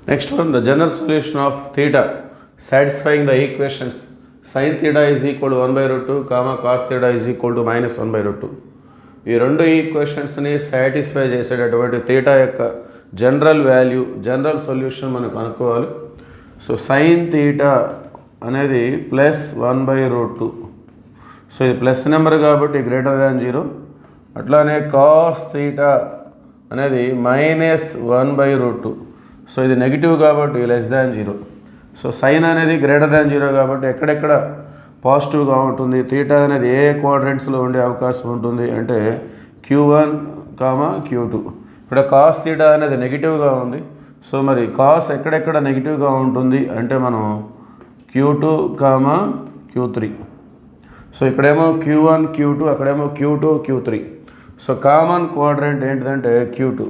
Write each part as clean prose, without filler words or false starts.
Next one, the general solution of theta satisfying the equations sin theta is equal to 1 by root 2, comma cos theta is equal to minus 1 by root 2. ఈ రెండు ఈక్వేషన్స్ని satisfy చేసేటటువంటి theta యొక్క general solution మనం కనుక్కోవాలి. So sine theta అనేది plus 1 by root 2. So ఇది plus number కాబట్టి greater than 0. అట్లానే కాస్ థీటా అనేది మైనస్ 1 బై రూట్ 2. సో ఇది నెగిటివ్ కాబట్టి లెస్ దాన్ 0. సో సైన్ అనేది గ్రేటర్ దాన్ 0 కాబట్టి ఎక్కడెక్కడ పాజిటివ్గా ఉంటుంది, థీటా అనేది ఏ క్వాడ్రంట్స్లో ఉండే అవకాశం ఉంటుంది అంటే Q1, Q2. ఇక్కడ కాస్ థీటా అనేది నెగిటివ్గా ఉంది. సో మరి కాస్ ఎక్కడెక్కడ నెగిటివ్గా ఉంటుంది అంటే మనం Q2, Q3. సో ఇక్కడేమో Q1, Q2, అక్కడేమో Q2, Q3. So common quadrant ఏంటిదంటే Q2.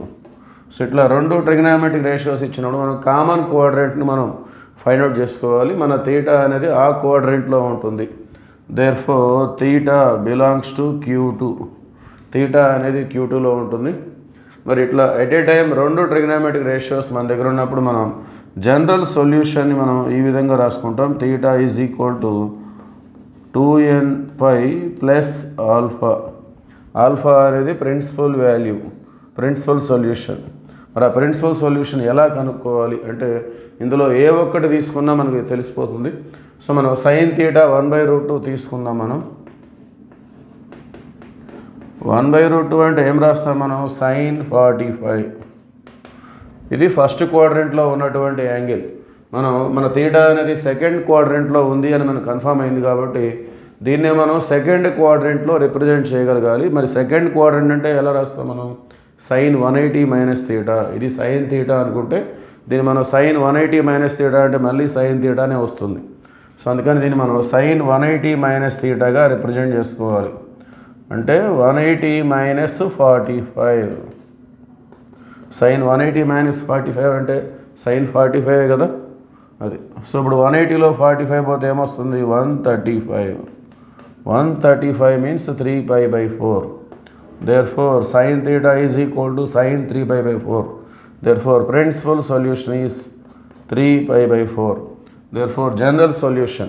సో ఇట్లా రెండు ట్రిగ్నామెట్రిక్ రేషియోస్ ఇచ్చినప్పుడు మనం కామన్ క్వాడ్రంట్ని మనం ఫైండ్ అవుట్ చేసుకోవాలి. మన థీటా అనేది ఆ క్వాడ్రంట్లో ఉంటుంది. Therefore theta belongs to Q2. Theta అనేది Q2లో ఉంటుంది. మరి ఇట్లా ఎట్ ఏ టైం రెండు ట్రిగ్నామెట్రిక్ రేషియోస్ మన దగ్గర ఉన్నప్పుడు మనం జనరల్ సొల్యూషన్ని మనం ఈ విధంగా రాసుకుంటాం. Theta is equal to 2n pi plus alpha. Alpha అనేది ప్రిన్సిపల్ సొల్యూషన్. మరి ఆ ప్రిన్సిపల్ సొల్యూషన్ ఎలా కనుక్కోవాలి అంటే ఇందులో ఏ ఒక్కటి తీసుకున్నా మనకి తెలిసిపోతుంది. సో మనం సైన్ థీటా 1 బై రూట్ 2 తీసుకుందాం. మనం 1 బై రూట్ 2 అంటే ఏం రాస్తాం మనం సైన్ 45. ఇది ఫస్ట్ క్వాడ్రంట్లో ఉన్నటువంటి యాంగిల్. మన థీటా అనేది సెకండ్ క్వాడ్రంట్లో ఉంది అని మనకు కన్ఫర్మ్ అయింది కాబట్టి దీన్నే మనం సెకండ్ క్వాడ్రంట్లో రిప్రజెంట్ చేయగలగాలి. మరి సెకండ్ క్వాడ్రంట్ అంటే ఎలా రాస్తాం మనం సైన్ 180 మైనస్ థీటా. ఇది సైన్ థీటా అనుకుంటే దీన్ని మనం సైన్ 180 మైనస్ థీటా అంటే మళ్ళీ సైన్ థీటానే వస్తుంది. సో అందుకని దీన్ని మనం సైన్ 180 మైనస్ థీటాగా రిప్రజెంట్ చేసుకోవాలి. అంటే 180 మైనస్ 45. సైన్ 180 మైనస్ 45 అంటే సైన్ 45 కదా అది. సో ఇప్పుడు 180లో 45 పోతే ఏమొస్తుంది 135. 135 means 3π/4. Therefore sin theta is equal to sin 3π/4. Therefore principal solution is 3π/4. Therefore general solution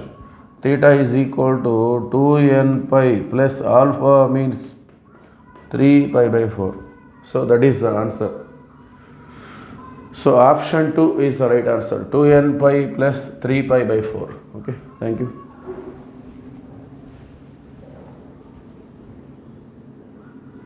theta is equal to 2n pi plus alpha means 3π/4. So that is the answer. So option 2 is the right answer. 2n pi plus 3π/4. Okay, thank you.